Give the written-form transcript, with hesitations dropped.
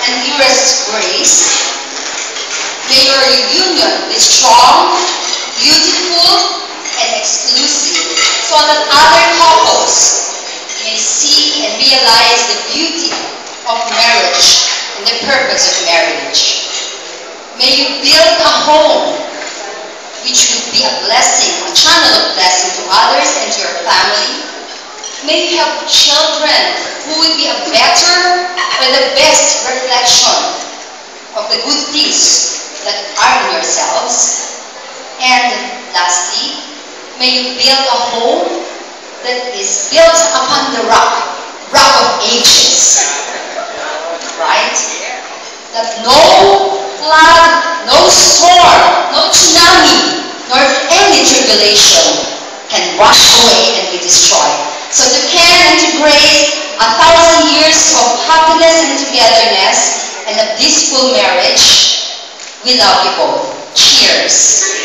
and dearest Grace, may your union be strong, beautiful, and exclusive, so that other couples may see and realize the beauty of marriage and the purpose of marriage. May you build a home which would be a blessing, a channel of blessing to others and to your family. May you have children who would be a better or the best reflection of the good things that are in yourselves. And lastly, may you build a home that is built upon the rock of ages. Right? That no flood, no storm, no tsunami, nor any tribulation can wash away and be destroyed. So to Ken and to Grace, 1,000 years of happiness and togetherness and a blissful marriage. We love you both. Cheers.